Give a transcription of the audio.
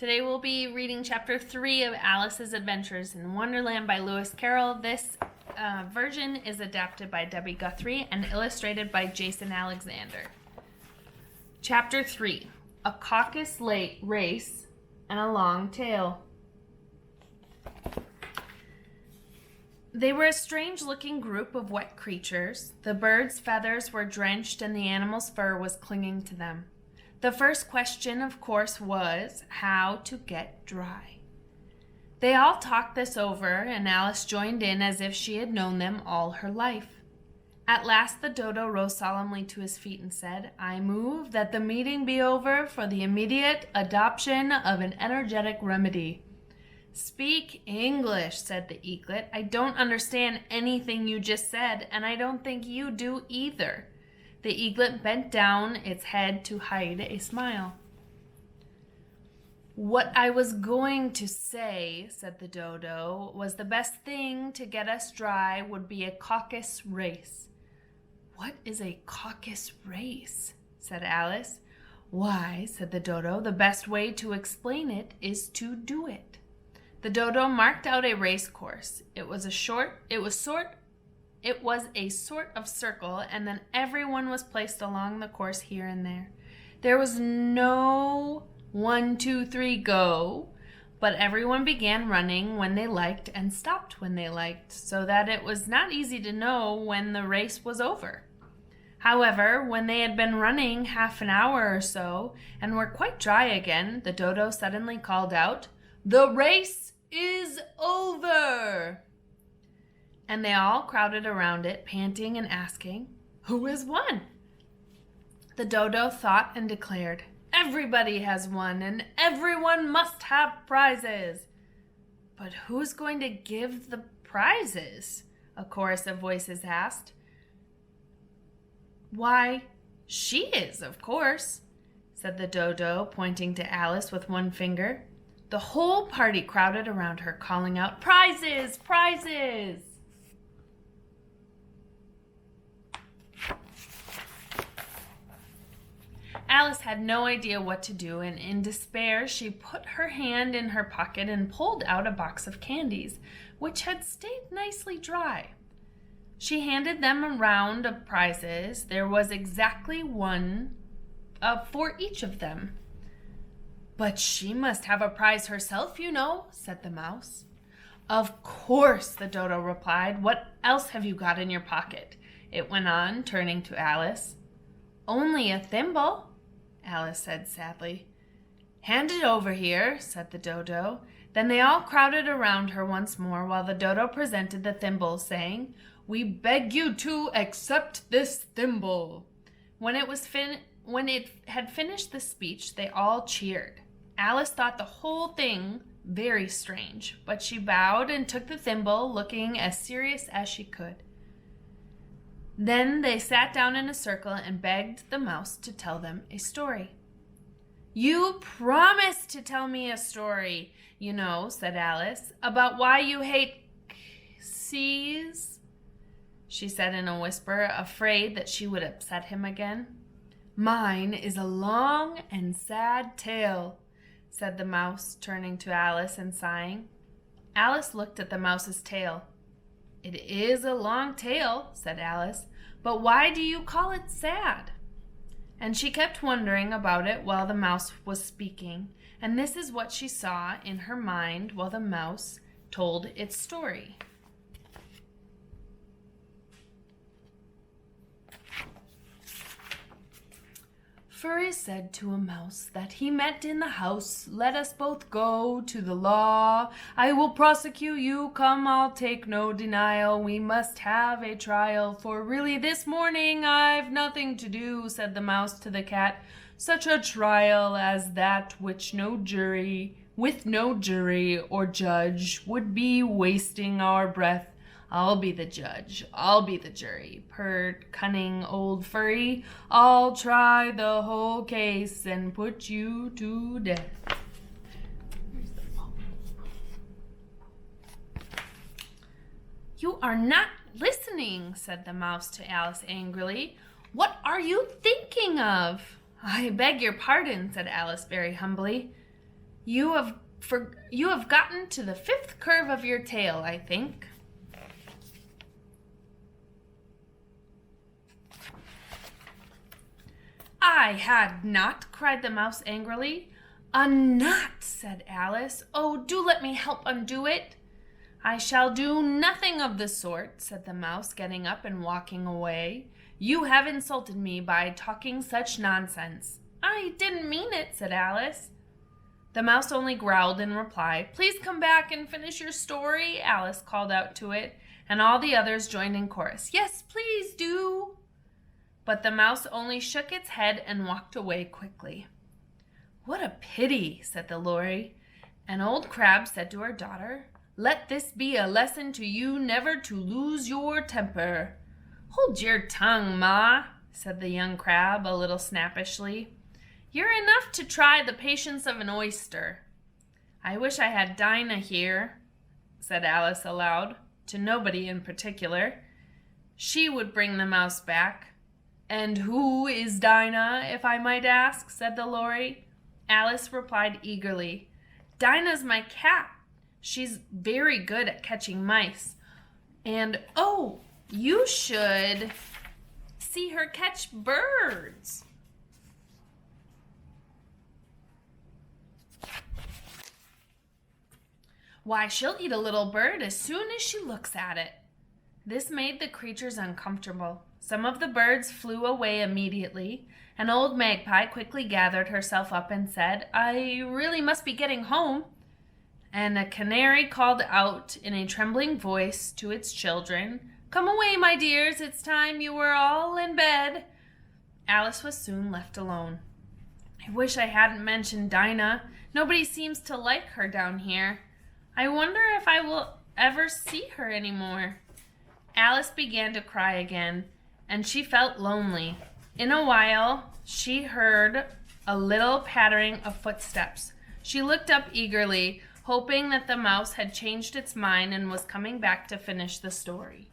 Today we'll be reading Chapter 3 of Alice's Adventures in Wonderland by Lewis Carroll. This version is adapted by Debbie Guthery and illustrated by Jason Alexander. Chapter 3, A Caucus Race and a Long Tail. They were a strange-looking group of wet creatures. The birds' feathers were drenched and the animal's fur was clinging to them. The first question, of course, was how to get dry. They all talked this over, and Alice joined in as if she had known them all her life. At last the dodo rose solemnly to his feet and said, "I move that the meeting be over for the immediate adoption of an energetic remedy." "Speak English," said the eaglet. "I don't understand anything you just said, and I don't think you do either." The eaglet bent down its head to hide a smile. "What I was going to say," said the dodo, "was the best thing to get us dry would be a caucus race." "What is a caucus race?" said Alice. "Why," said the dodo, "the best way to explain it is to do it." The dodo marked out a race course. It was a sort of circle, and then everyone was placed along the course here and there. There was no 1, 2, 3, go, but everyone began running when they liked and stopped when they liked, so that it was not easy to know when the race was over. However, when they had been running half an hour or so and were quite dry again, the dodo suddenly called out, "The race is over!" And they all crowded around it, panting and asking, "Who has won?" The dodo thought and declared, "Everybody has won, and everyone must have prizes." "But who's going to give the prizes?" a chorus of voices asked. "Why, she is, of course," said the dodo, pointing to Alice with one finger. The whole party crowded around her, calling out, "Prizes! Prizes!" Alice had no idea what to do, and in despair she put her hand in her pocket and pulled out a box of candies, which had stayed nicely dry. She handed them a round of prizes. There was exactly one for each of them. "But she must have a prize herself, you know," said the mouse. "Of course," the dodo replied. "What else have you got in your pocket?" it went on, turning to Alice. "Only a thimble," Alice said sadly. "Hand it over here," said the dodo. Then they all crowded around her once more while the dodo presented the thimble, saying, "We beg you to accept this thimble." When it had finished the speech, they all cheered. Alice thought the whole thing very strange, but she bowed and took the thimble, looking as serious as she could. Then they sat down in a circle and begged the mouse to tell them a story. "You promised to tell me a story, you know," said Alice, "about why you hate seas," she said in a whisper, afraid that she would upset him again. "Mine is a long and sad tale," said the mouse, turning to Alice and sighing. Alice looked at the mouse's tail. "It is a long tail," said Alice, "but why do you call it sad?" And she kept wondering about it while the mouse was speaking, and this is what she saw in her mind while the mouse told its story. Furry said to a mouse that he met in the house, "Let us both go to the law. I will prosecute you, come, I'll take no denial. We must have a trial, for really this morning I've nothing to do," said the mouse to the cat. "Such a trial as that with no jury or judge would be wasting our breath. I'll be the judge, I'll be the jury," purred cunning old Furry. "I'll try the whole case and put you to death." "You are not listening," said the mouse to Alice angrily. "What are you thinking of?" "I beg your pardon," said Alice very humbly. You have gotten to the 5th curve of your tail, I think. I had not, cried the mouse angrily. A knot, said Alice. Oh, do let me help undo it. I shall do nothing of the sort, said the mouse, getting up and walking away. You have insulted me by talking such nonsense. I didn't mean it, said Alice. The mouse only growled in reply. Please come back and finish your story, Alice called out to it, and all the others joined in chorus. Yes, please do. But the mouse only shook its head and walked away quickly. What a pity, said the Lory. An old crab said to her daughter, Let this be a lesson to you never to lose your temper. Hold your tongue, Ma, said the young crab a little snappishly. You're enough to try the patience of an oyster. I wish I had Dinah here, said Alice aloud, to nobody in particular. She would bring the mouse back. And who is Dinah, if I might ask, said the Lory. Alice replied eagerly, Dinah's my cat. She's very good at catching mice. And, oh, you should see her catch birds. Why, she'll eat a little bird as soon as she looks at it. This made the creatures uncomfortable. Some of the birds flew away immediately. An old magpie quickly gathered herself up and said, I really must be getting home. And a canary called out in a trembling voice to its children, Come away, my dears, it's time you were all in bed. Alice was soon left alone. I wish I hadn't mentioned Dinah. Nobody seems to like her down here. I wonder if I will ever see her anymore. Alice began to cry again, and she felt lonely. In a while, she heard a little pattering of footsteps. She looked up eagerly, hoping that the mouse had changed its mind and was coming back to finish the story.